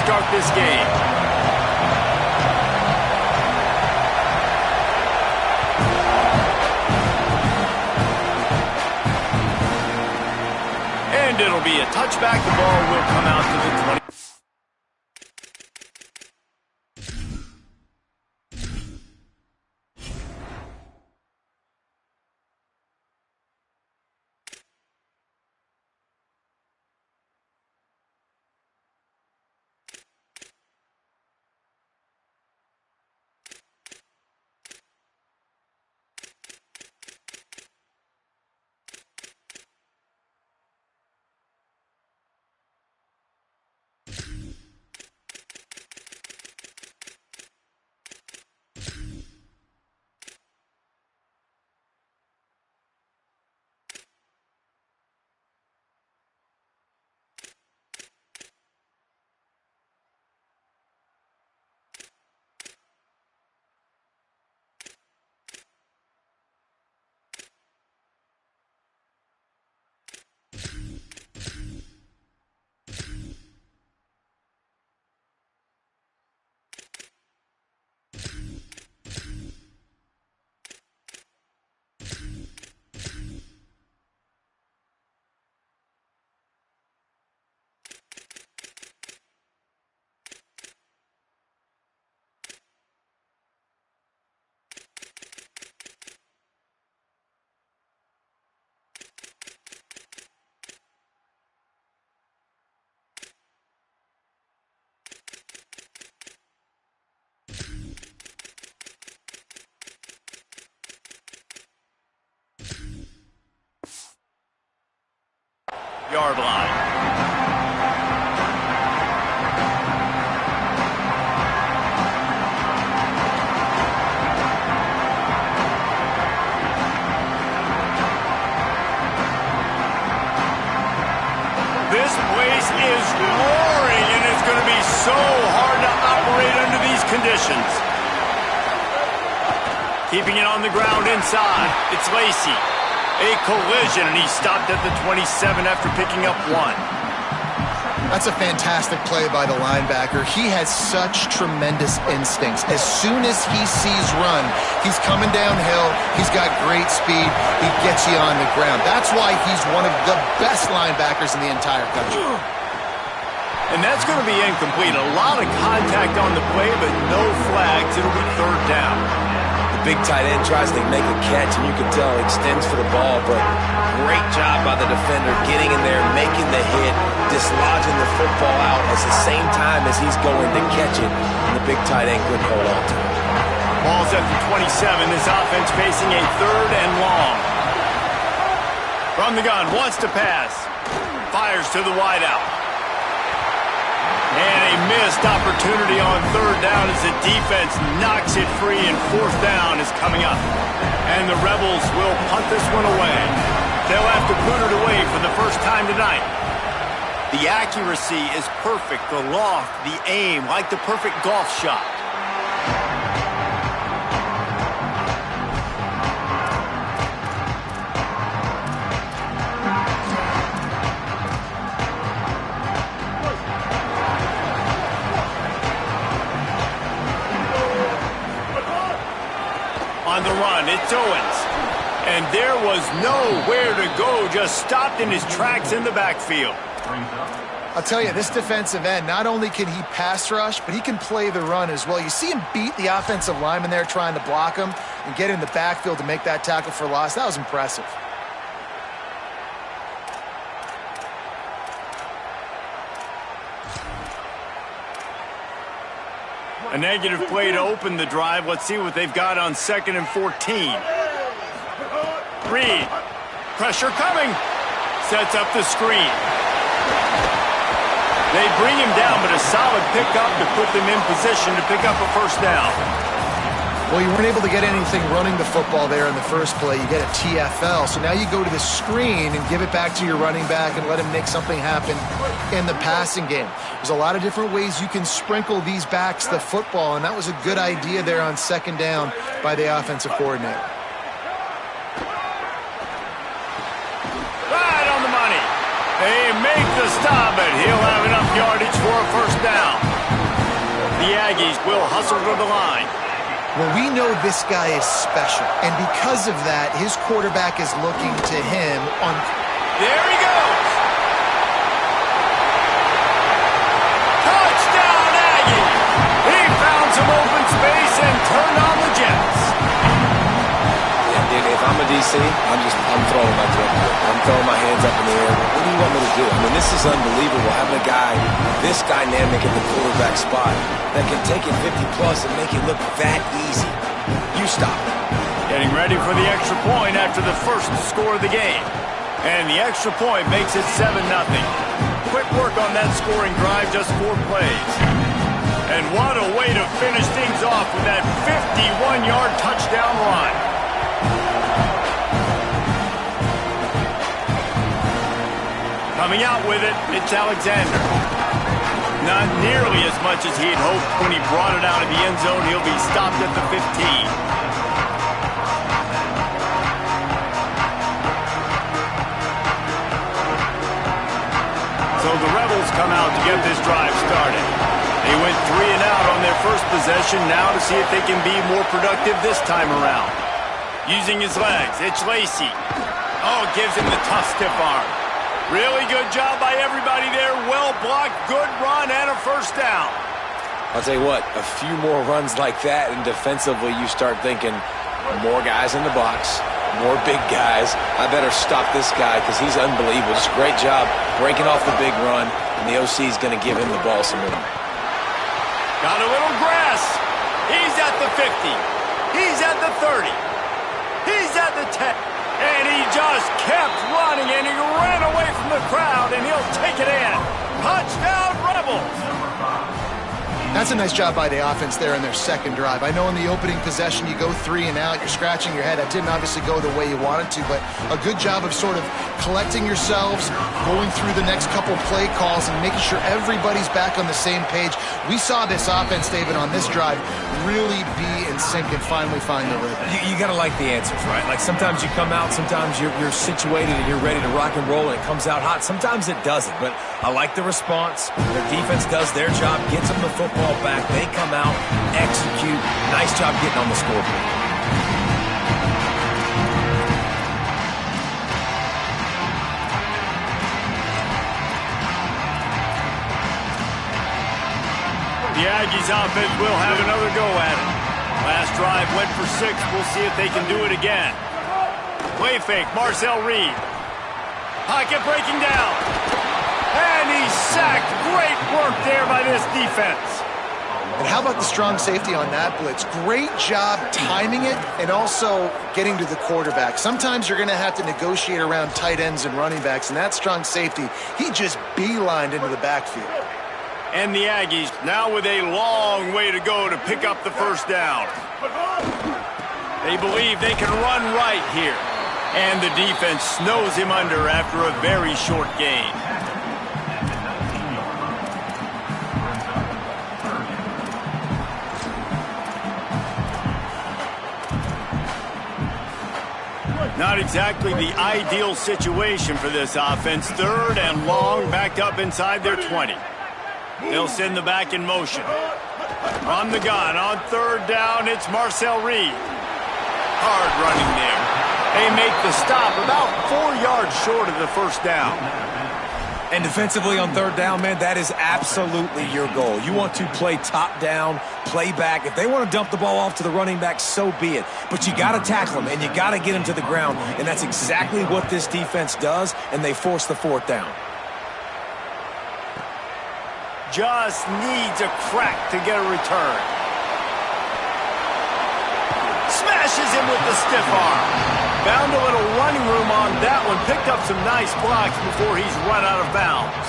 start this game. And it'll be a touchback. The ball will come out to the 20. Yard line. This place is roaring, and it's going to be so hard to operate under these conditions. Keeping it on the ground inside. It's Lacey. A collision, and he stopped at the 27 after picking up 1. That's a fantastic play by the linebacker. He has such tremendous instincts. As soon as he sees run, he's coming downhill. He's got great speed. He gets you on the ground. That's why he's one of the best linebackers in the entire country. And that's going to be incomplete. A lot of contact on the play, but no flags. It'll be 3rd down. The big tight end tries to make a catch, and you can tell he extends for the ball, but great job by the defender getting in there, making the hit, dislodging the football out at the same time as he's going to catch it, and the big tight end couldn't hold on to it. Ball's at the 27. This offense facing a 3rd and long. From the gun, wants to pass. Fires to the wideout. And a missed opportunity on 3rd down as the defense knocks it free, and 4th down is coming up. And the Rebels will punt this one away. They'll have to put it away for the first time tonight. The accuracy is perfect. The loft, the aim, like the perfect golf shot. On the run, it's Owens. And there was nowhere to go, just stopped in his tracks in the backfield. I'll tell you, this defensive end, not only can he pass rush, but he can play the run as well. You see him beat the offensive lineman there trying to block him and get in the backfield to make that tackle for loss. That was impressive. A negative play to open the drive. Let's see what they've got on 2nd and 14. Reed. Pressure coming. Sets up the screen. They bring him down, but a solid pickup to put them in position to pick up a 1st down. Well, you weren't able to get anything running the football there in the first play. You get a TFL. So now you go to the screen and give it back to your running back and let him make something happen in the passing game. There's a lot of different ways you can sprinkle these backs the football, and that was a good idea there on 2nd down by the offensive coordinator. Right on the money. They make the stop, but he'll have enough yardage for a 1st down. The Aggies will hustle to the line. Well, we know this guy is special, and because of that, his quarterback is looking to him on... There he goes! Touchdown, Aggie! He found some open space and turned on the Jets. Yeah, dude, if I'm a DC, I'm throwing my drink. I'm throwing my hands up in the air. What do you want me to do? I mean, this is unbelievable, having a guy this dynamic at the quarterback spot that can take it 50-plus and make it look that easy. You stop it. Getting ready for the extra point after the first score of the game. And the extra point makes it 7-0. Quick work on that scoring drive, just 4 plays. And what a way to finish things off with that 51-yard touchdown run. Coming out with it, it's Alexander. Not nearly as much as he had hoped when he brought it out of the end zone. He'll be stopped at the 15. So the Rebels come out to get this drive started. They went 3 and out on their first possession, now to see if they can be more productive this time around. Using his legs, it's Lacey. Oh, gives him the tough stiff arm. Really good job by everybody there. Well blocked, good run, and a first down. I'll tell you what, a few more runs like that, and defensively you start thinking, more guys in the box, more big guys. I better stop this guy because he's unbelievable. Just great job breaking off the big run, and the OC is going to give him the ball some more. Got a little grass. He's at the 50. He's at the 30. He's at the 10. And he just kept running, and he ran away from the crowd, and he'll take it in. Touchdown, Rebels! That's a nice job by the offense there in their second drive. I know in the opening possession you go 3 and out, you're scratching your head. That didn't obviously go the way you wanted to, but a good job of sort of collecting yourselves, going through the next couple play calls, and making sure everybody's back on the same page. We saw this offense, David, on this drive really be in sync and finally find the rhythm. You got to like the answers, right? Like sometimes you come out, sometimes you're situated and you're ready to rock and roll and it comes out hot. Sometimes it doesn't, but I like the response. Their defense does their job, gets them the football back. They come out, execute. Nice job getting on the scoreboard. The Aggies offense will have another go at it. Last drive went for 6. We'll see if they can do it again. Play fake, Marcel Reed. Pocket breaking down. And he's sacked. Great work there by this defense. And how about the strong safety on that blitz? Great job timing it and also getting to the quarterback. Sometimes you're going to have to negotiate around tight ends and running backs, and that strong safety, he just beelined into the backfield. And the Aggies now with a long way to go to pick up the first down. They believe they can run right here. And the defense snows him under after a very short gain. Not exactly the ideal situation for this offense. 3rd and long, backed up inside their 20. They'll send the back in motion. From the gun, on 3rd down, it's Marcel Reed. Hard running there. They make the stop about 4 yards short of the first down. And defensively on 3rd down, man, that is absolutely your goal. You want to play top down, play back. If they want to dump the ball off to the running back, so be it. But you got to tackle them, and you got to get them to the ground. And that's exactly what this defense does, and they force the 4th down. Just needs a crack to get a return. Smashes him with the stiff arm. Found a little running room on that one. Picked up some nice blocks before he's run out of bounds.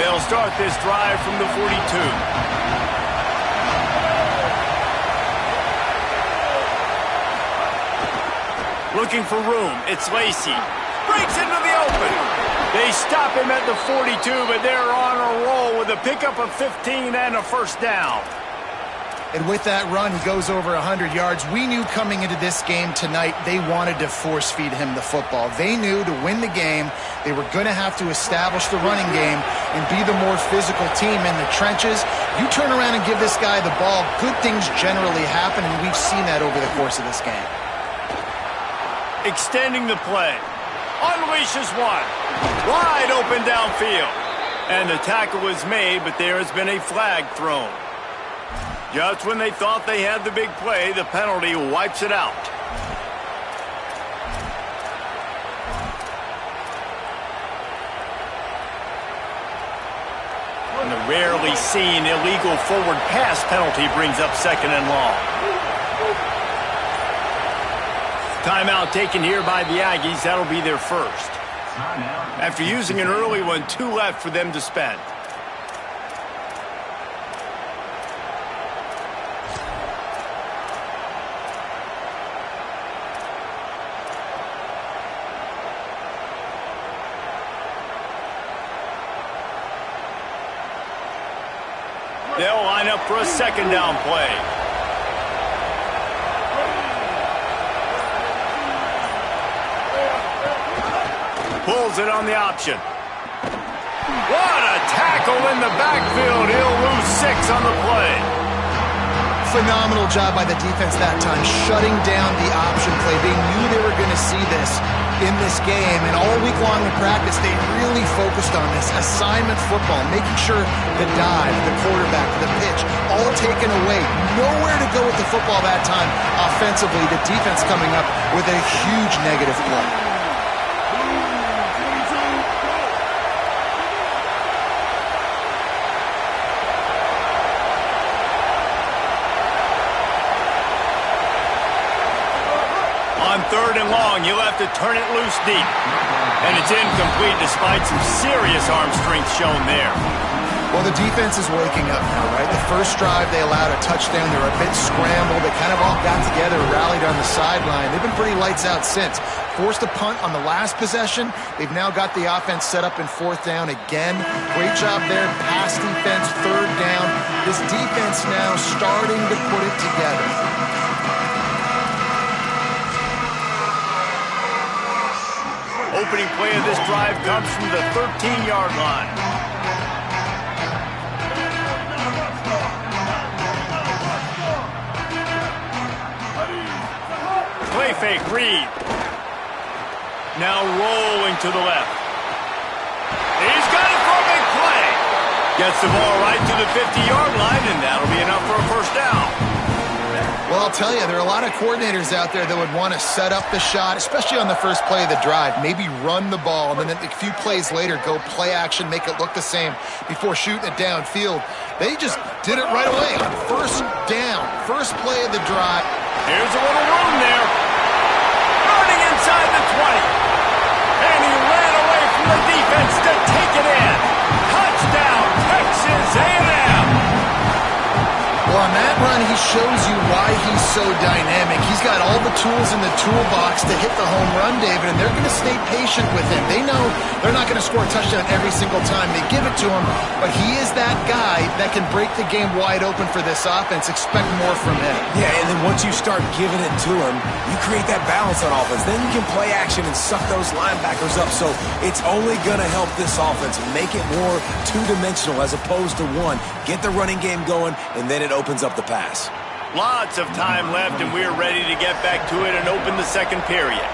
They'll start this drive from the 42. Looking for room, it's Lacey. Breaks into the open. They stop him at the 42, but they're on a roll with a pickup of 15 and a first down. And with that run, he goes over 100 yards. We knew coming into this game tonight, they wanted to force feed him the football. They knew to win the game, they were going to have to establish the running game and be the more physical team in the trenches. You turn around and give this guy the ball, good things generally happen, and we've seen that over the course of this game. Extending the play. Unleashes one. Wide open downfield. And the tackle was made, but there has been a flag thrown. Just when they thought they had the big play, the penalty wipes it out. And the rarely seen illegal forward pass penalty brings up 2nd and long. Timeout taken here by the Aggies. That'll be their first. After using an early one, 2 left for them to spend. They'll line up for a 2nd down play. Pulls it on the option. What a tackle in the backfield. He'll lose 6 on the play. Phenomenal job by the defense that time, shutting down the option play. They knew they were going to see this in this game, and all week long in practice, they really focused on this assignment football, making sure the dive, the quarterback, the pitch, all taken away. Nowhere to go with the football that time offensively. The defense coming up with a huge negative play. On 3rd and long, you'll have to turn it loose deep. And it's incomplete despite some serious arm strength shown there. Well, the defense is waking up now, right? The first drive, they allowed a touchdown. They were a bit scrambled. They kind of all got together, rallied on the sideline. They've been pretty lights out since. Forced a punt on the last possession. They've now got the offense set up in 4th down again. Great job there. Pass defense, 3rd down. This defense now starting to put it together. Opening play of this drive comes from the 13-yard line. Play fake, Reed. Now rolling to the left. He's got it for a big play. Gets the ball right to the 50-yard line, and that'll be enough for a 1st down. Well, I'll tell you, there are a lot of coordinators out there that would want to set up the shot, especially on the first play of the drive, maybe run the ball, and then a few plays later go play action, make it look the same before shooting it downfield. They just did it right away on 1st down, first play of the drive. Here's a little room there. Running inside the 20. And he ran away from the defense to take it in. Touchdown, Texas A&M. Well, on that run, he shows you why he's so dynamic. He's got all the tools in the toolbox to hit the home run, David, and they're going to stay patient with him. They know they're not going to score a touchdown every single time they give it to him, but he is that guy that can break the game wide open for this offense. Expect more from him. Yeah, and then once you start giving it to him, you create that balance on offense. Then you can play action and suck those linebackers up. So it's only going to help this offense make it more two-dimensional as opposed to one. Get the running game going, and then it opens up the pass. Lots of time left, and we're ready to get back to it and open the 2nd period.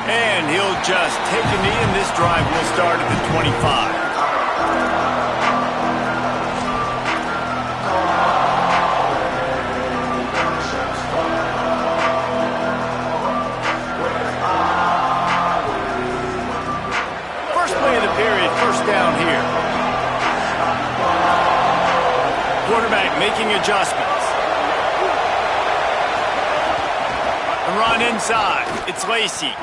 And he'll just take a knee, and this drive will start at the 25. Down here. Quarterback making adjustments. The run inside. It's Lacey.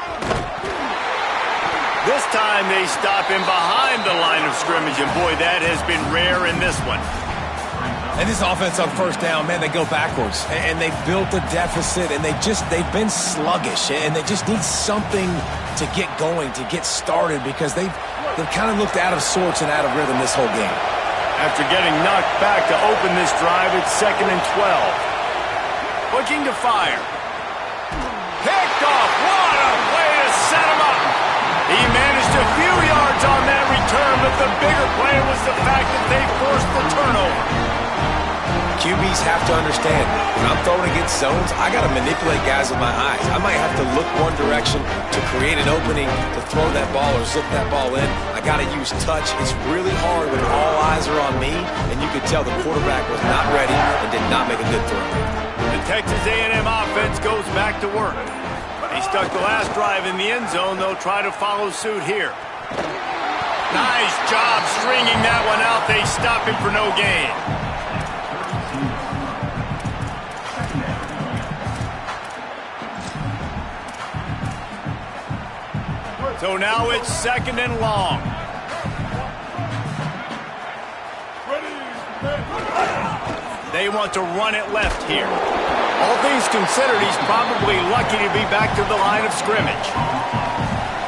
This time they stop him behind the line of scrimmage, and boy, that has been rare in this one. And this offense on 1st down, man, they go backwards. And they built a deficit, and they've been sluggish, and they just need something to get going, to get started, because they've they've kind of looked out of sorts and out of rhythm this whole game. After getting knocked back to open this drive, it's 2nd and 12. Looking to fire. Picked off. What a way to set him up. He managed a few yards on that return, but the bigger play was the fact that they forced the turnover. QBs have to understand, when I'm throwing against zones, I got to manipulate guys with my eyes. I might have to look one direction to create an opening to throw that ball or zip that ball in. I got to use touch. It's really hard when all eyes are on me, and you could tell the quarterback was not ready and did not make a good throw. The Texas A&M offense goes back to work. He stuck the last drive in the end zone. They'll try to follow suit here. Nice job stringing that one out. They stop him for no gain. So now it's 2nd and long. They want to run it left here. All things considered, he's probably lucky to be back to the line of scrimmage.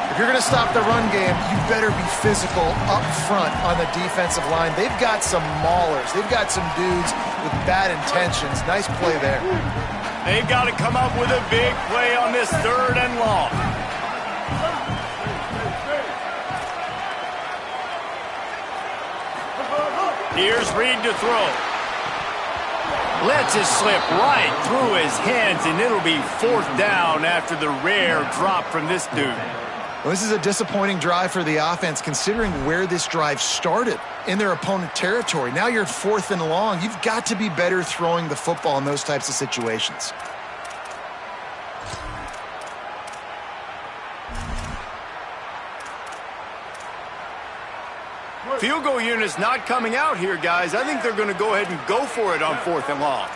If you're going to stop the run game, you better be physical up front on the defensive line. They've got some maulers. They've got some dudes with bad intentions. Nice play there. They've got to come up with a big play on this 3rd and long. Here's Reed to throw. Lets it slip right through his hands, and it'll be 4th down after the rare drop from this dude. Well, this is a disappointing drive for the offense, considering where this drive started, in their opponent territory. Now you're 4th and long. You've got to be better throwing the football in those types of situations. Field goal unit's not coming out here, guys. I think they're going to go ahead and go for it on 4th and long.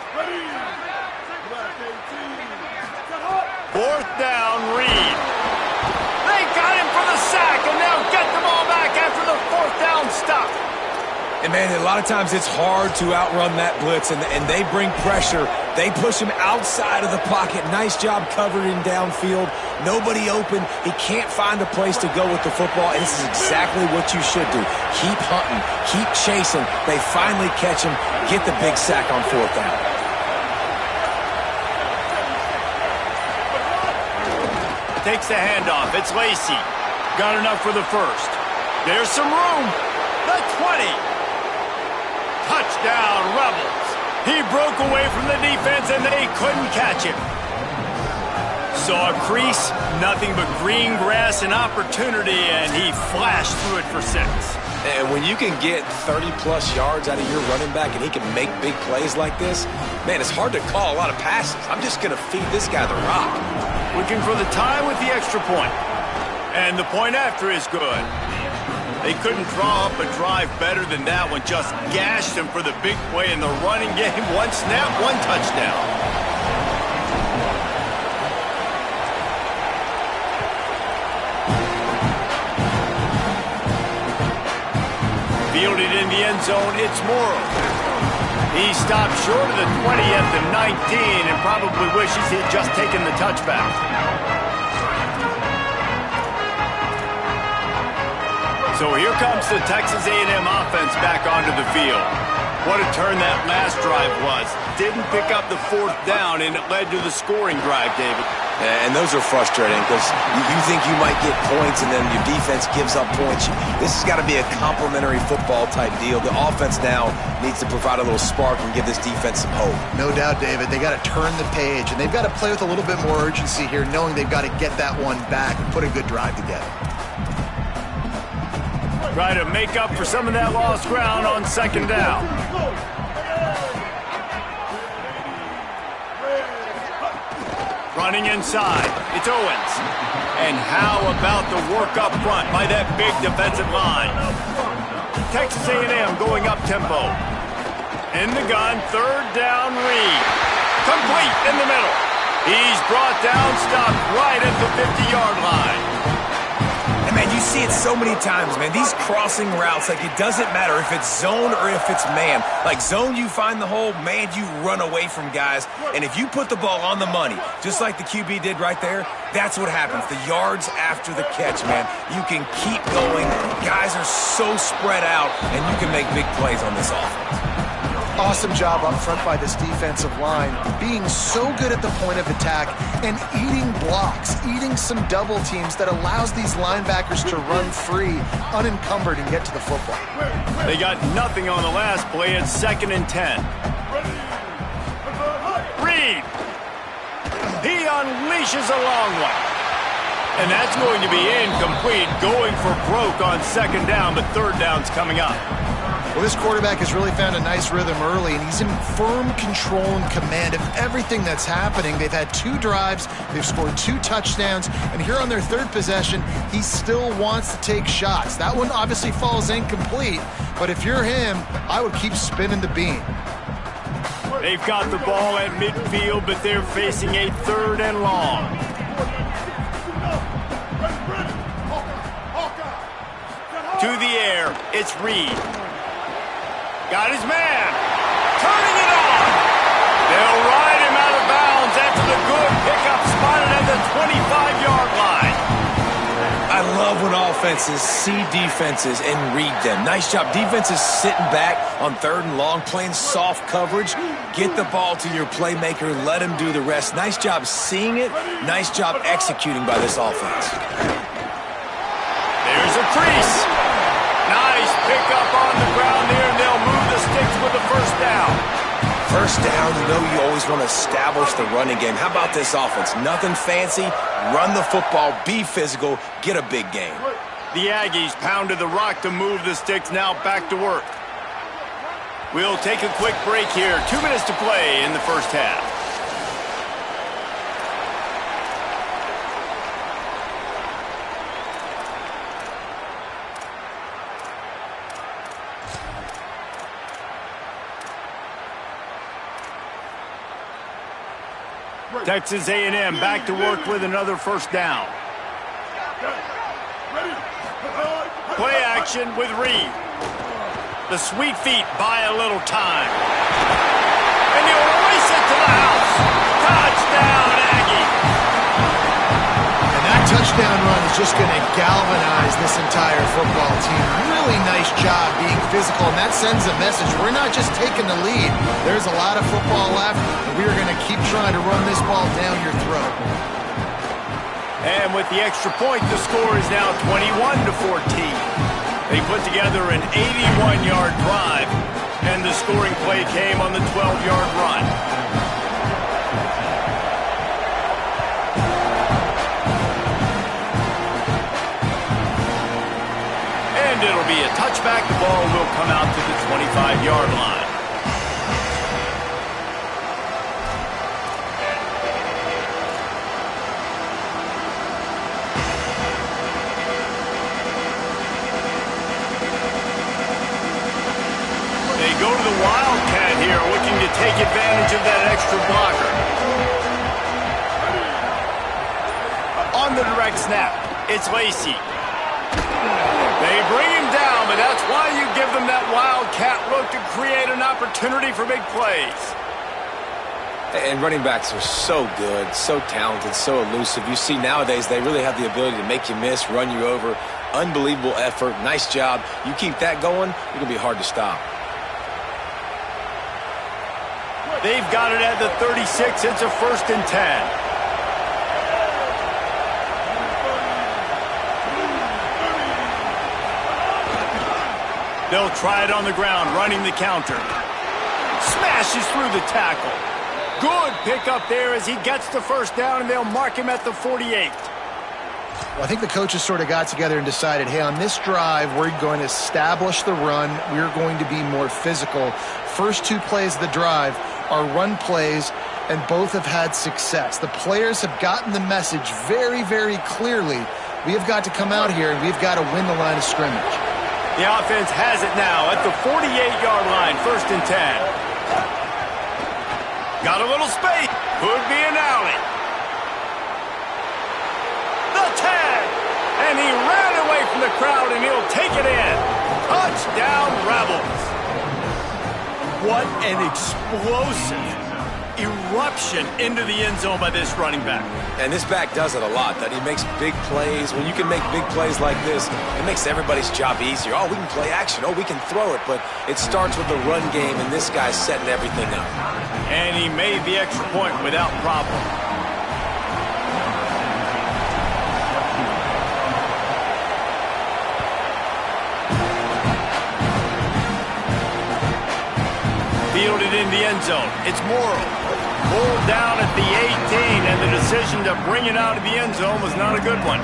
4th down, Reed. They got him for the sack, and they'll get the ball back after the 4th down stop. And, man, a lot of times it's hard to outrun that blitz, and they bring pressure. They push him outside of the pocket. Nice job covering downfield. Nobody open. He can't find a place to go with the football, and this is exactly what you should do. Keep hunting. Keep chasing. They finally catch him. Get the big sack on 4th down. Takes the handoff. It's Lacey. Got enough for the 1st. There's some room. The 20. Touchdown, Rebels. He broke away from the defense, and they couldn't catch him. Saw a crease, nothing but green grass and opportunity, and he flashed through it for 6. And when you can get 30-plus yards out of your running back and he can make big plays like this, man, it's hard to call a lot of passes. I'm just going to feed this guy the rock. Looking for the tie with the extra point. And the point after is good. They couldn't draw up a drive better than that one. Just gashed him for the big play in the running game. 1 snap, 1 touchdown. Fielded in the end zone, it's Morrow. He stopped short of the 20 at the 19 and probably wishes he had just taken the touchback. So here comes the Texas A&M offense back onto the field. What a turn that last drive was. Didn't pick up the 4th down, and it led to the scoring drive, David. And those are frustrating because you think you might get points and then your defense gives up points. This has got to be a complementary football type deal. The offense now needs to provide a little spark and give this defense some hope. No doubt, David. They got to turn the page, and they've got to play with a little bit more urgency here, knowing they've got to get that one back and put a good drive together. Try to make up for some of that lost ground on 2nd down. Running inside, it's Owens. And how about the work up front by that big defensive line? Texas A&M going up tempo. In the gun, 3rd down, Reed. Complete in the middle. He's brought down, stopped right at the 50-yard line. And man, you see it so many times, man. These crossing routes, like, it doesn't matter if it's zone or if it's man. Like, zone, you find the hole. Man, you run away from guys. And if you put the ball on the money, just like the QB did right there, that's what happens. The yards after the catch, man. You can keep going. Guys are so spread out, and you can make big plays on this offense. Awesome job up front by this defensive line, being so good at the point of attack and eating blocks, eating some double teams that allows these linebackers to run free, unencumbered, and get to the football. They got nothing on the last play. It's 2nd and 10. Reed. He unleashes a long one. And that's going to be incomplete, going for broke on 2nd down, but 3rd down's coming up. Well, this quarterback has really found a nice rhythm early, and he's in firm control and command of everything that's happening. They've had 2 drives, they've scored 2 touchdowns, and here on their 3rd possession, he still wants to take shots. That one obviously falls incomplete, but if you're him, I would keep spinning the beam. They've got the ball at midfield, but they're facing a 3rd and long. To the air, it's Reed. Got his man. Turning it on. They'll ride him out of bounds after the good pickup spotted at the 25-yard line. I love when offenses see defenses and read them. Nice job. Defenses sitting back on 3rd and long, playing soft coverage. Get the ball to your playmaker. Let him do the rest. Nice job seeing it. Nice job executing by this offense. There's a crease. Nice pickup on the ground there, and they'll move the sticks with the 1st down. 1st down, you know you always want to establish the running game. How about this offense? Nothing fancy. Run the football, be physical, get a big gain. The Aggies pounded the rock to move the sticks, now back to work. We'll take a quick break here. 2 minutes to play in the 1st half. Texas A&M back to work with another 1st down. Play action with Reed. The sweet feet buy a little time. And he'll race it to the house. Touchdown, Aggie. And that touchdown run is just going to galvanize this entire football team. Really nice job being physical, and that sends a message. We're not just taking the lead. There's a lot of football left, and we are going to keep trying to run this ball down your throat. And with the extra point, the score is now 21-14. They put together an 81-yard drive, and the scoring play came on the 12-yard run. And it'll be a touchback. The ball will come out to the 25-yard line. Go to the Wildcat here, looking to take advantage of that extra blocker. On the direct snap, it's Lacey. They bring him down, but that's why you give them that Wildcat look to create an opportunity for big plays. And running backs are so good, so talented, so elusive. You see nowadays they really have the ability to make you miss, run you over. Unbelievable effort. Nice job. You keep that going, it'll be hard to stop. They've got it at the 36. It's a 1st and 10. They'll try it on the ground, running the counter. Smashes through the tackle. Good pickup there as he gets the 1st down, and they'll mark him at the 48. Well, I think the coaches sort of got together and decided, hey, on this drive, we're going to establish the run. We're going to be more physical. First 2 plays of the drive are run plays, and both have had success. The players have gotten the message very, very clearly. We have got to come out here, and we've got to win the line of scrimmage. The offense has it now at the 48-yard line, 1st and 10. Got a little space. Could be an alley. The 10. And he ran away crowd, and he'll take it in. Touchdown, Rebels. What an explosive eruption into the end zone by this running back. And this back does it a lot, that he makes big plays. When you can make big plays like this, it makes everybody's job easier. Oh, we can play action. Oh, we can throw it. But it starts with the run game, and this guy's setting everything up. And he made the extra point without problem. Fielded in the end zone. It's Morrow. Pulled down at the 18, and the decision to bring it out of the end zone was not a good one.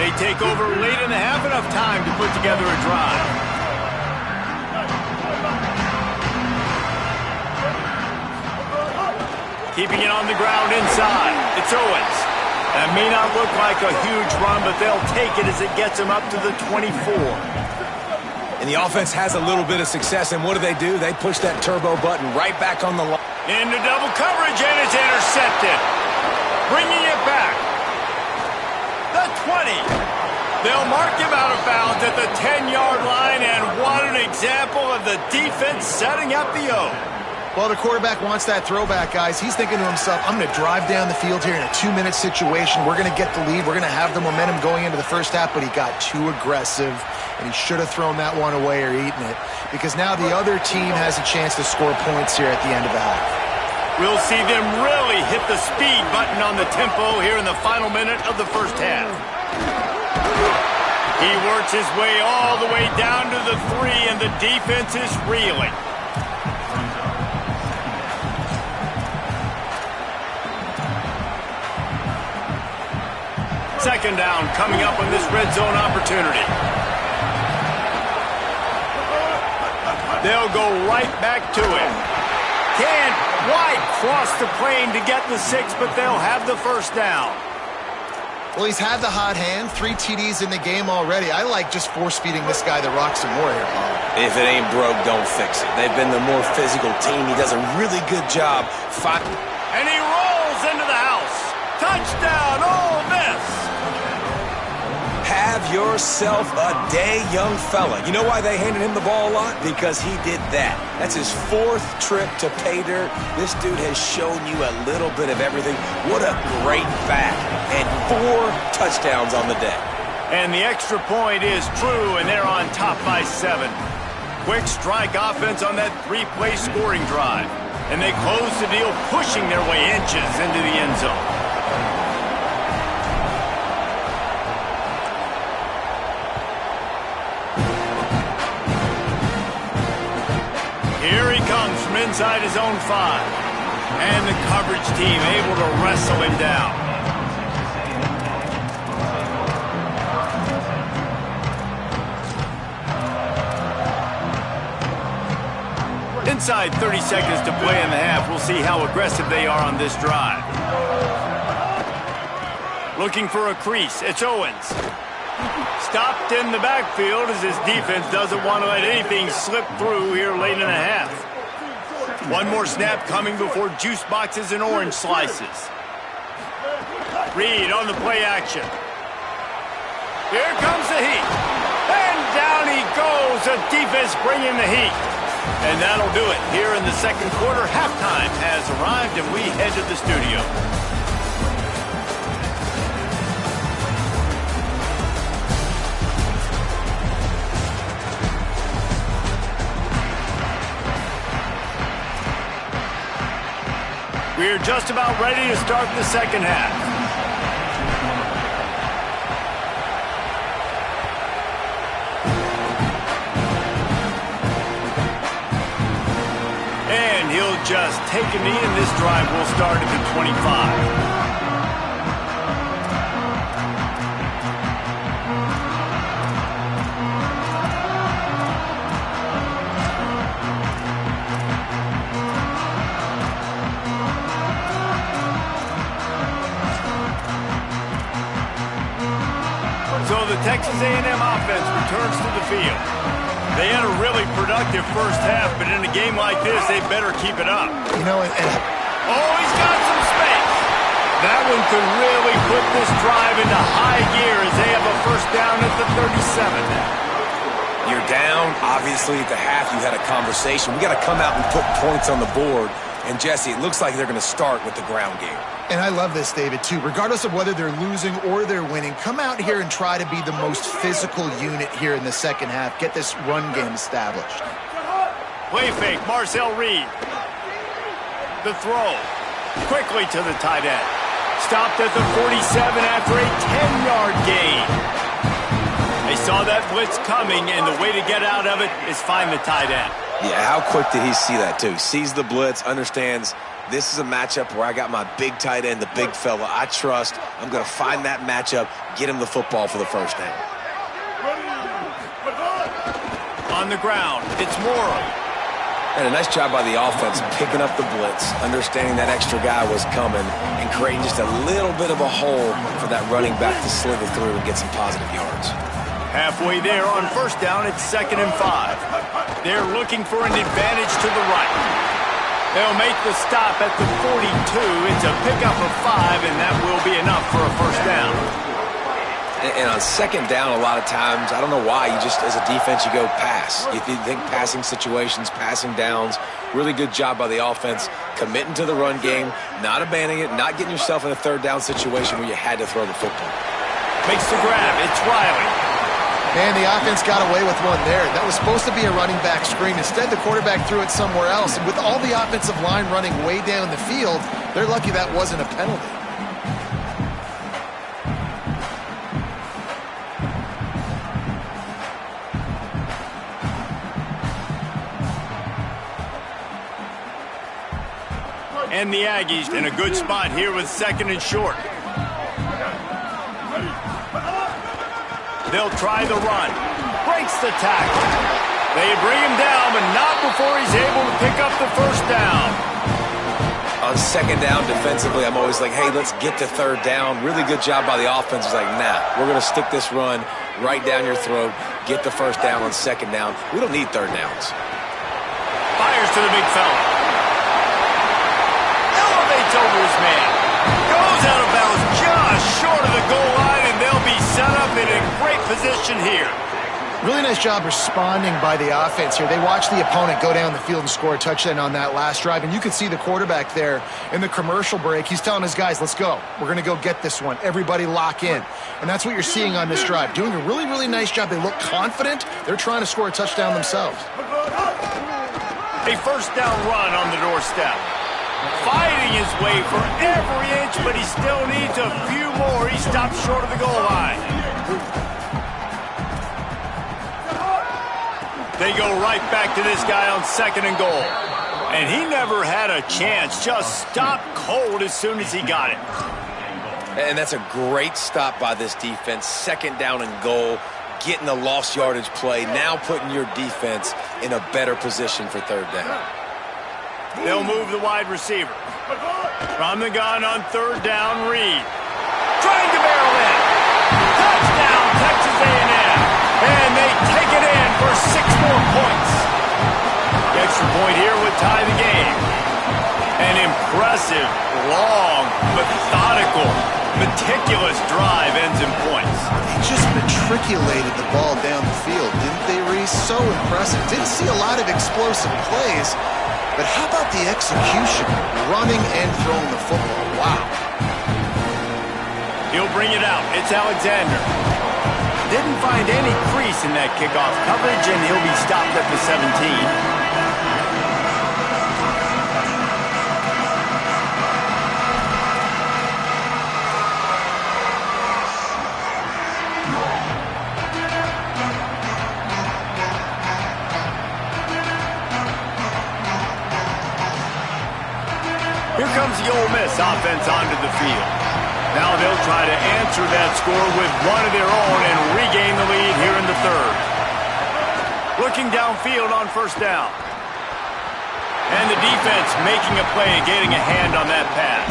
They take over late in the half, enough time to put together a drive. Keeping it on the ground inside. It's Owens. That may not look like a huge run, but they'll take it as it gets them up to the 24. And the offense has a little bit of success, and what do? They push that turbo button right back on the line. Into double coverage, and it's intercepted. Bringing it back. The 20. They'll mark him out of bounds at the 10-yard line, and what an example of the defense setting up the O. Well, the quarterback wants that throwback, guys. He's thinking to himself, I'm going to drive down the field here in a 2-minute situation. We're going to get the lead. We're going to have the momentum going into the first half, but he got too aggressive, and he should have thrown that one away or eaten it, because now the other team has a chance to score points here at the end of the half. We'll see them really hit the speed button on the tempo here in the final minute of the first half. He works his way all the way down to the 3, and the defense is reeling. Second down coming up on this red zone opportunity. They'll go right back to it. Can't quite cross the plane to get the 6, but they'll have the first down. Well, he's had the hot hand, 3 TDs in the game already. I like just force-feeding this guy the rock some more here, Paul. If it ain't broke, don't fix it. They've been the more physical team. He does a really good job. And he rolls into the house. Touchdown, Ole Miss. Have yourself a day, young fella. You know why they handed him the ball a lot? Because he did that. That's his 4th trip to pay dirt. This dude has shown you a little bit of everything. What a great back. And 4 touchdowns on the day. And the extra point is true, and they're on top by 7. Quick strike offense on that 3-play scoring drive. And they close the deal, pushing their way inches into the end zone. Here he comes from inside his own 5. And the coverage team able to wrestle him down. Inside 30 seconds to play in the half. We'll see how aggressive they are on this drive. Looking for a crease. It's Owens. Stopped in the backfield as his defense doesn't want to let anything slip through here late in the half. One more snap coming before juice boxes and orange slices. Reed on the play action. Here comes the heat. And down he goes. The defense bringing the heat. And that'll do it here in the second quarter. Halftime has arrived, and we head to the studio. We're just about ready to start the second half. And he'll just take a knee, and this drive will start at the 25. So So the Texas A&M offense returns to the field. They had a really productive first half, but in a game like this, they better keep it up. You know, oh, he's got some space. That one could really put this drive into high gear as they have a first down at the 37. You're down. Obviously, at the half, you had a conversation. We got to come out and put points on the board. And, Jesse, it looks like they're going to start with the ground game. And I love this, David, too. Regardless of whether they're losing or they're winning, come out here and try to be the most physical unit here in the second half. Get this run game established. Play fake, Marcel Reed. The throw. Quickly to the tight end. Stopped at the 47 after a 10-yard gain. They saw that blitz coming, and the way to get out of it is find the tight end. Yeah, how quick did he see that, too? Sees the blitz, understands this is a matchup where I got my big tight end, the big fella I trust. I'm going to find that matchup, get him the football for the first down. On the ground, it's Morrow. And a nice job by the offense picking up the blitz, understanding that extra guy was coming, and creating just a little bit of a hole for that running back to slither through and get some positive yards. Halfway there on first down, it's 2nd and 5. They're looking for an advantage to the right. They'll make the stop at the 42. It's a pickup of 5, and that will be enough for a first down. And on second down, a lot of times, I don't know why, you just, as a defense, you go pass. You think passing situations, passing downs, really good job by the offense, committing to the run game, not abandoning it, not getting yourself in a third down situation where you had to throw the football. Makes the grab. It's Riley. Man, the offense got away with one there. That was supposed to be a running back screen. Instead, the quarterback threw it somewhere else. And with all the offensive line running way down the field, they're lucky that wasn't a penalty. And the Aggies in a good spot here with 2nd and short. They'll try the run. Breaks the tackle. They bring him down, but not before he's able to pick up the first down. On second down defensively, I'm always like, hey, let's get to third down. Really good job by the offense. It's like, nah, we're going to stick this run right down your throat, get the first down on second down. We don't need third downs. Fires to the big fella. Elevates over his man. Goes out of bounds just short of the goal line, and they'll be set up in a great position here. Really nice job responding by the offense here. They watched the opponent go down the field and score a touchdown on that last drive, and you can see the quarterback there in the commercial break. He's telling his guys, let's go. We're going to go get this one. Everybody lock in. And that's what you're seeing on this drive. Doing a really, really nice job. They look confident. They're trying to score a touchdown themselves. A first down run on the doorstep. Fighting his way for every inch, but he still needs a few more. He stops short of the goal line. They go right back to this guy on 2nd and goal. And he never had a chance. Just stopped cold as soon as he got it. And that's a great stop by this defense. 2nd down and goal, getting the lost yardage play, now putting your defense in a better position for third down. They'll move the wide receiver. From the gun on third down, Reed. Trying to barrel in. Touchdown, Texas A&M. And they take it in for 6 more points. The extra point here would tie the game. An impressive, long, methodical, meticulous drive ends in points. They just matriculated the ball down the field, didn't they, Reese? So impressive. Didn't see a lot of explosive plays, but how about the execution, running and throwing the football? Wow. He'll bring it out. It's Alexander. Didn't find any crease in that kickoff coverage, and he'll be stopped at the 17. Here comes the Ole Miss offense onto the field. Now they'll try to answer that score with one of their own and regain the lead here in the third. Looking downfield on first down. And the defense making a play, getting a hand on that pass.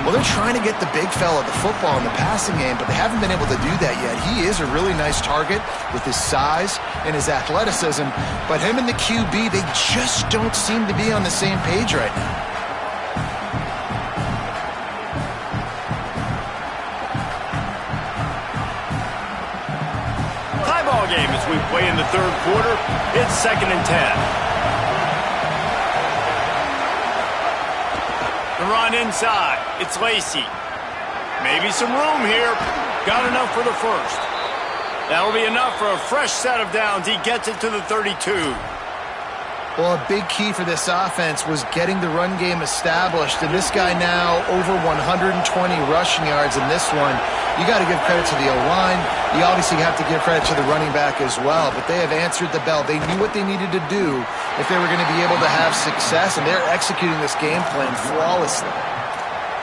Well, they're trying to get the big fella the football in the passing game, but they haven't been able to do that yet. He is a really nice target with his size and his athleticism, but him and the QB, they just don't seem to be on the same page right now. Tie ball game as we play in the third quarter. It's 2nd and 10. The run inside. It's Lacey. Maybe some room here. Got enough for the first. That'll be enough for a fresh set of downs. He gets it to the 32. Well, a big key for this offense was getting the run game established, and this guy now over 120 rushing yards in this one. You got to give credit to the O-line. You obviously have to give credit to the running back as well, but they have answered the bell. They knew what they needed to do if they were going to be able to have success, and they're executing this game plan flawlessly.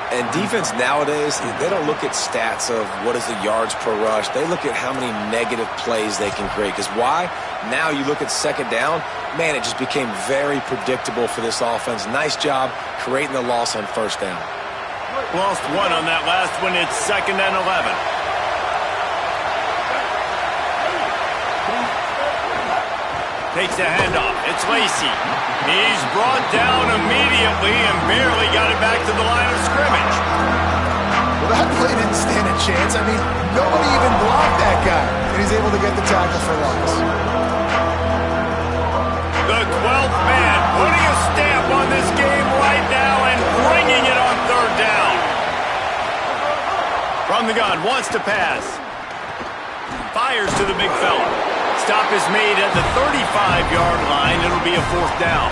And defense nowadays, they don't look at stats of what is the yards per rush. They look at how many negative plays they can create. Because why? Now you look at 2nd down, man, it just became very predictable for this offense. Nice job creating the loss on 1st down. Lost one on that last one. It's 2nd and 11. Takes the handoff. It's Lacey. He's brought down immediately and barely got it back to the line of scrimmage. Well, that play didn't stand a chance. I mean, nobody even blocked that guy, and he's able to get the tackle for loss. The 12th man putting a stamp on this game right now and bringing it on 3rd down. From the gun, wants to pass. Fires to the big fella. Stop is made at the 35-yard line. It'll be a 4th down.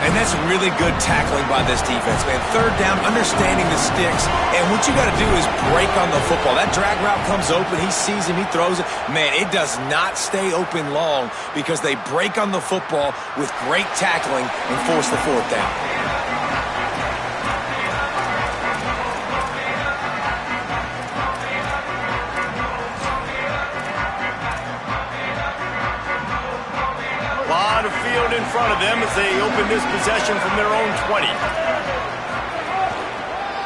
And that's really good tackling by this defense, man. 3rd down, understanding the sticks. And what you got to do is break on the football. That drag route comes open. He sees him. He throws it. Man, it does not stay open long because they break on the football with great tackling and force the 4th down. In front of them as they open this possession from their own 20.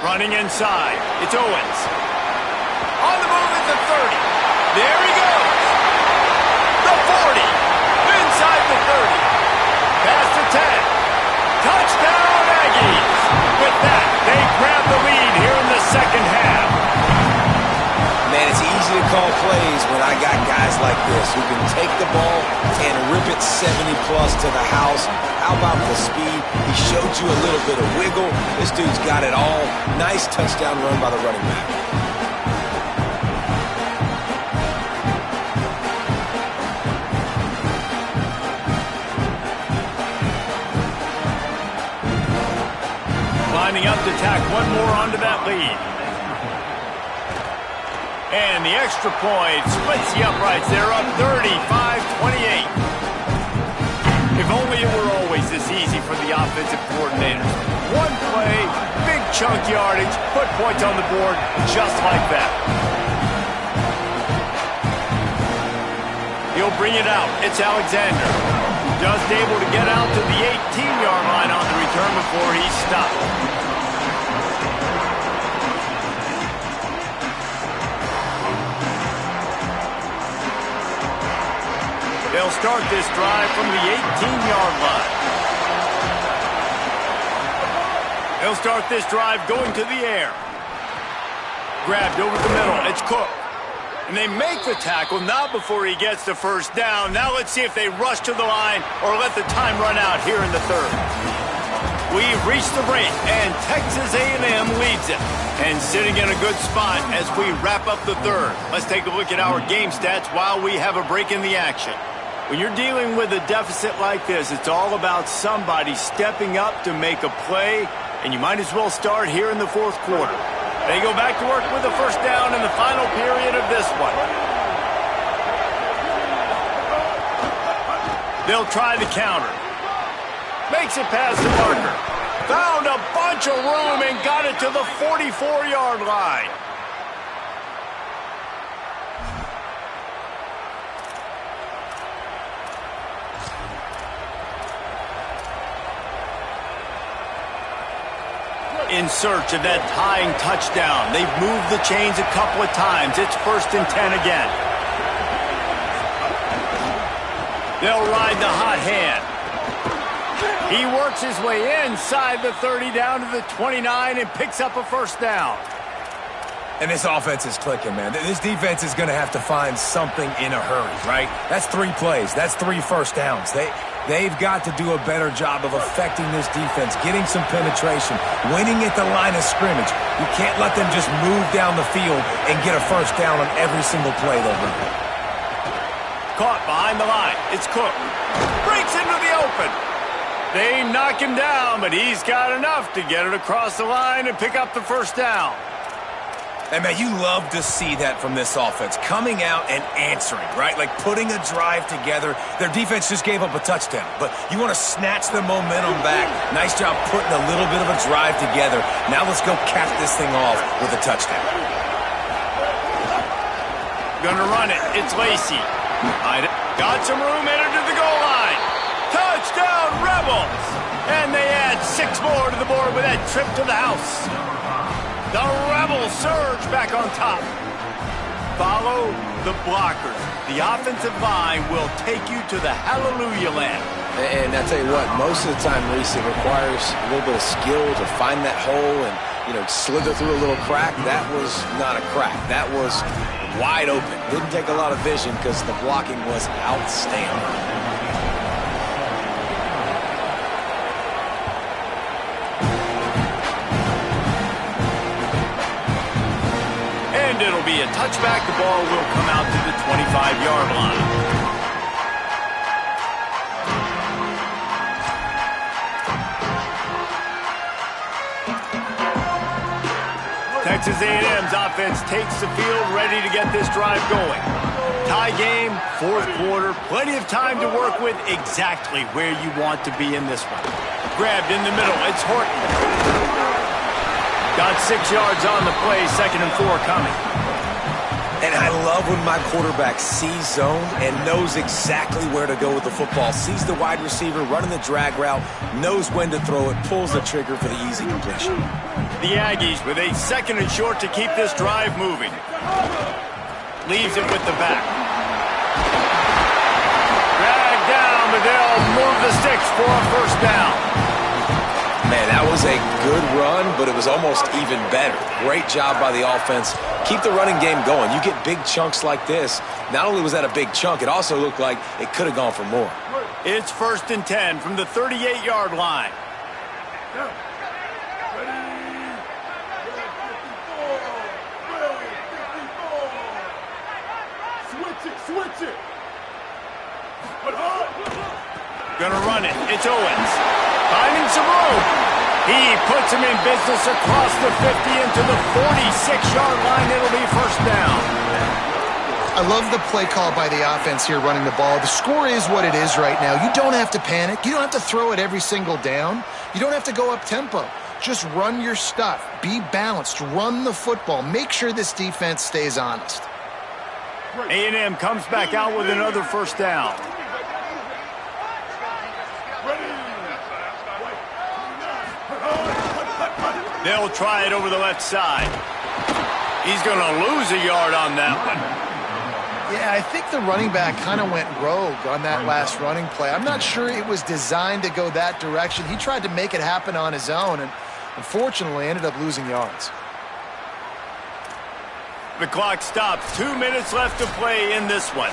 Running inside. It's Owens. On the move at the 30. There he goes. The 40. Inside the 30. Past the 10. Touchdown Aggies. With that, they grab the lead here in the 2nd half. Man, it's easy to call plays when I got guys like this who can take the ball and rip it 70-plus to the house. How about the speed? He showed you a little bit of wiggle. This dude's got it all. Nice touchdown run by the running back. Lining up to tack one more onto that lead. And the extra point splits the uprights. They're up 35-28. If only it were always this easy for the offensive coordinators. One play, big chunk yardage, put points on the board just like that. He'll bring it out. It's Alexander. Just able to get out to the 18-yard line on the return before he's stopped. They'll start this drive from the 18-yard line. They'll start this drive going to the air. Grabbed over the middle. It's Cook. And they make the tackle, not before he gets the 1st down. Now let's see if they rush to the line or let the time run out here in the 3rd. We've reached the break, and Texas A&M leads it. And sitting in a good spot as we wrap up the 3rd. Let's take a look at our game stats while we have a break in the action. When you're dealing with a deficit like this, it's all about somebody stepping up to make a play, and you might as well start here in the 4th quarter. They go back to work with the 1st down in the final period of this one. They'll try the counter. Makes it past the marker. Found a bunch of room and got it to the 44-yard line. in search of that tying touchdown. They've moved the chains a couple of times. It's 1st and 10 again. They'll ride the hot hand. He works his way inside the 30 down to the 29 and picks up a 1st down. And this offense is clicking, man. This defense is going to have to find something in a hurry, right? That's 3 plays. That's 3 first downs. They've got to do a better job of affecting this defense, getting some penetration, winning at the line of scrimmage. You can't let them just move down the field and get a 1st down on every single play they'll run. Caught behind the line. It's Cook. Breaks into the open. They knock him down, but he's got enough to get it across the line and pick up the 1st down. And, man, you love to see that from this offense, coming out and answering, right? Like putting a drive together. Their defense just gave up a touchdown, but you want to snatch the momentum back. Nice job putting a little bit of a drive together. Now let's go cap this thing off with a touchdown. Gonna run it. It's Lacey. Got some room, entered to the goal line. Touchdown, Rebels! And they add 6 more to the board with that trip to the house. The Rebels surge back on top. Follow the blockers. The offensive line will take you to the hallelujah land. And I tell you what, most of the time, Reese, it requires a little bit of skill to find that hole and, slither through a little crack. That was not a crack. That was wide open. Didn't take a lot of vision because the blocking was outstanding. It'll be a touchback. The ball will come out to the 25-yard line. Texas A&M's offense takes the field, ready to get this drive going. Tie game, 4th quarter, plenty of time to work with, exactly where you want to be in this one. Grabbed in the middle, it's Horton. Got 6 yards on the play, 2nd and 4 coming. And I love when my quarterback sees zone and knows exactly where to go with the football. Sees the wide receiver running the drag route, knows when to throw it, pulls the trigger for the easy completion. The Aggies with a 2nd and short to keep this drive moving. Leaves it with the back. Drag down, but they'll move the sticks for a 1st down. Man, that was a good run, but it was almost even better. Great job by the offense. Keep the running game going. You get big chunks like this. Not only was that a big chunk, it also looked like it could have gone for more. It's 1st and 10 from the 38-yard line. Switch it. Gonna run it. It's Owens. Finding some room. He puts him in business across the 50 into the 46-yard line. It'll be 1st down. I love the play call by the offense here running the ball. The score is what it is right now. You don't have to panic. You don't have to throw it every single down. You don't have to go up tempo. Just run your stuff. Be balanced. Run the football. Make sure this defense stays honest. A&M comes back out with another 1st down. They'll try it over the left side. He's going to lose a yard on that one. Yeah, I think the running back kind of went rogue on that last running play. I'm not sure it was designed to go that direction. He tried to make it happen on his own and unfortunately ended up losing yards. The clock stops. 2 minutes left to play in this one.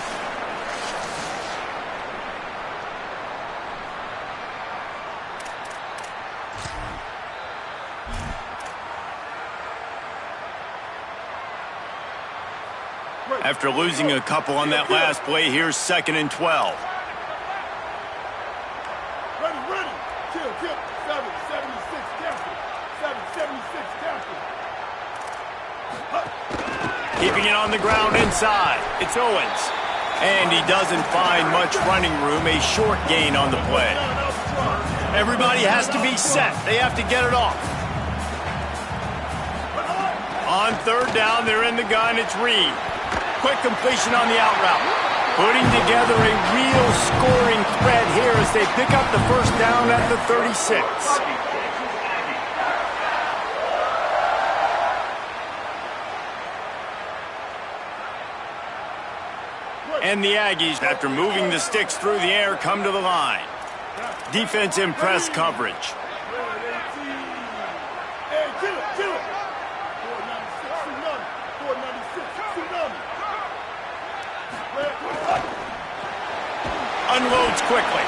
After losing a couple on that last play, here's 2nd and 12. Ready. Kill. 776 captain. 776 captain. Keeping it on the ground inside. It's Owens. And he doesn't find much running room. A short gain on the play. Everybody has to be set. They have to get it off. On 3rd down, they're in the gun. It's Reed. Quick completion on the out route. Putting together a real scoring threat here as they pick up the 1st down at the 36. And the Aggies, after moving the sticks through the air, come to the line. Defense in press coverage. Hey, kill it, kill it. 496, tsunami. 496, tsunami. Unloads quickly.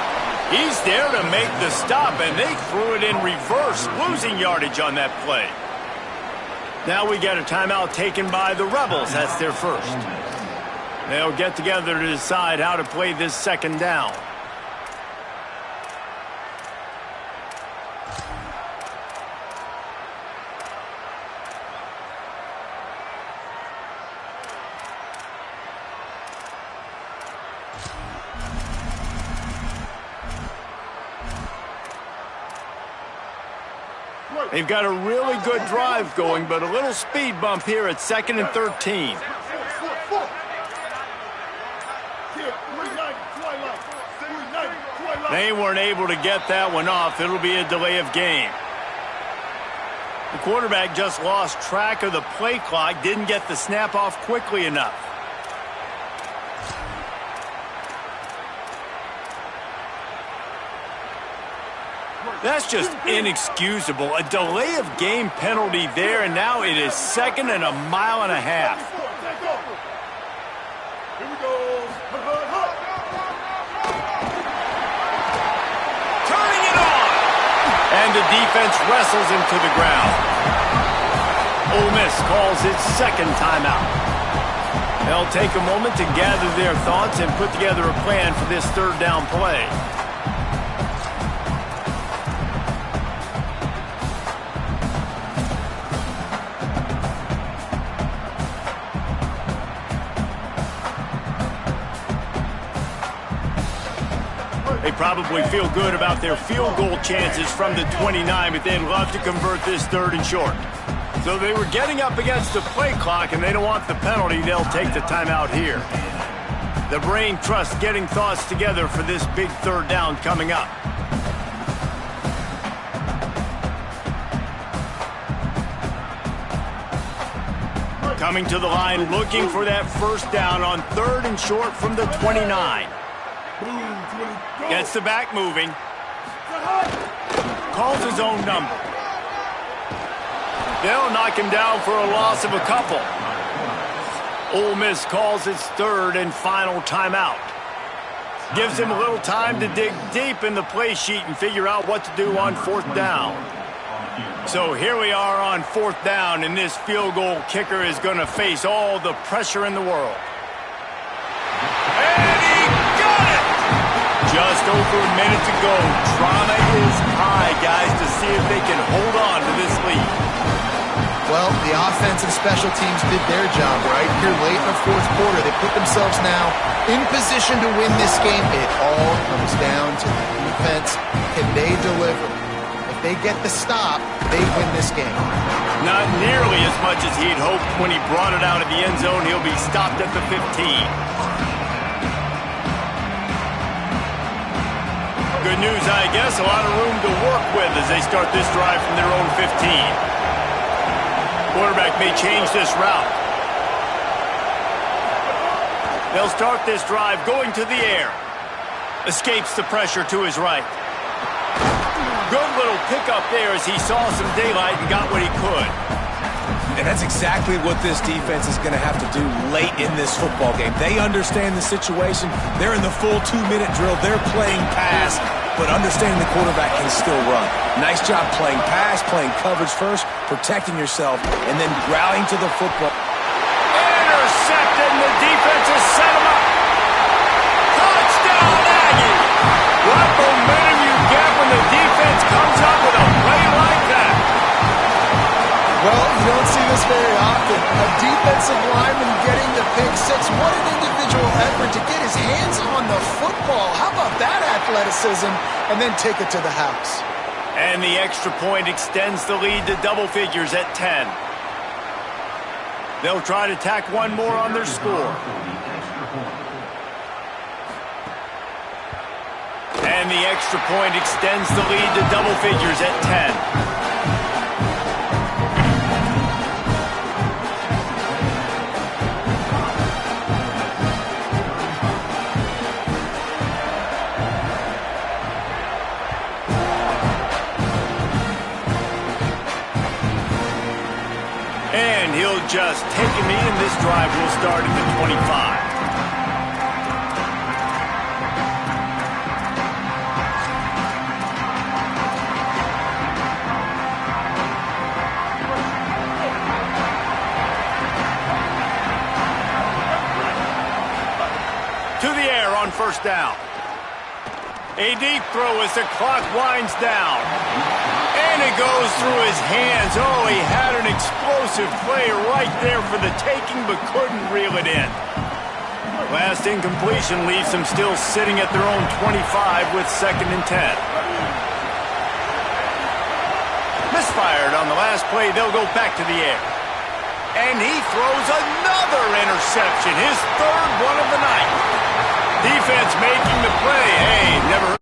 He's there to make the stop, and they threw it in reverse, losing yardage on that play. Now we get a timeout taken by the Rebels. That's their first. They'll get together to decide how to play this second down. They've got a really good drive going, but a little speed bump here at 2nd and 13. They weren't able to get that one off. It'll be a delay of game. The quarterback just lost track of the play clock, didn't get the snap off quickly enough. That's just inexcusable. A delay of game penalty there, and now it is 2nd and a mile and a half. Here we go. Turning it on! And the defense wrestles him to the ground. Ole Miss calls its second timeout. They'll take a moment to gather their thoughts and put together a plan for this third down play. They probably feel good about their field goal chances from the 29, but they'd love to convert this 3rd and short. So they were getting up against the play clock, and they don't want the penalty. They'll take the timeout here. The brain trust getting thoughts together for this big 3rd down coming up. Coming to the line, looking for that first down on 3rd and short from the 29. Gets the back moving. Calls his own number. They'll knock him down for a loss of a couple. Ole Miss calls its 3rd and final timeout. Gives him a little time to dig deep in the play sheet and figure out what to do on 4th down. So here we are on 4th down, and this field goal kicker is going to face all the pressure in the world. And he got it! Just over a minute to go. Drama is high, guys, to see if they can hold on to this lead. Well, the offense and special teams did their job right here late in the 4th quarter. They put themselves now in position to win this game. It all comes down to the defense. Can they deliver? If they get the stop, they win this game. Not nearly as much as he'd hoped when he brought it out of the end zone. He'll be stopped at the 15. Good news, I guess. A lot of room to work with as they start this drive from their own 15. Quarterback may change this route. They'll start this drive going to the air. Escapes the pressure to his right. Good little pickup there as he saw some daylight and got what he could. And that's exactly what this defense is going to have to do late in this football game. They understand the situation. They're in the full 2-minute drill. They're playing pass, but understanding the quarterback can still run. Nice job playing pass, playing coverage first, protecting yourself, and then rallying to the football. Intercepted, and the defense has set him up. Touchdown, Aggie! What momentum you get when the defense comes up with a play like that. Well, you don't see this very often. A defensive lineman getting the pick six. What an individual effort to get his hands on the football. How about that athleticism? And then take it to the house. And the extra point extends the lead to double figures at 10. They'll try to tack one more on their score. And the extra point extends the lead to double figures at 10. just taking me, and this drive will start at the 25. To the air on first down. A deep throw as the clock winds down. And it goes through his hands. Oh, he had an explosive play right there for the taking, but couldn't reel it in. Last incompletion leaves them still sitting at their own 25 with 2nd and 10. Misfired on the last play. They'll go back to the air. And he throws another interception, his 3rd one of the night. Defense making the play. Hey, never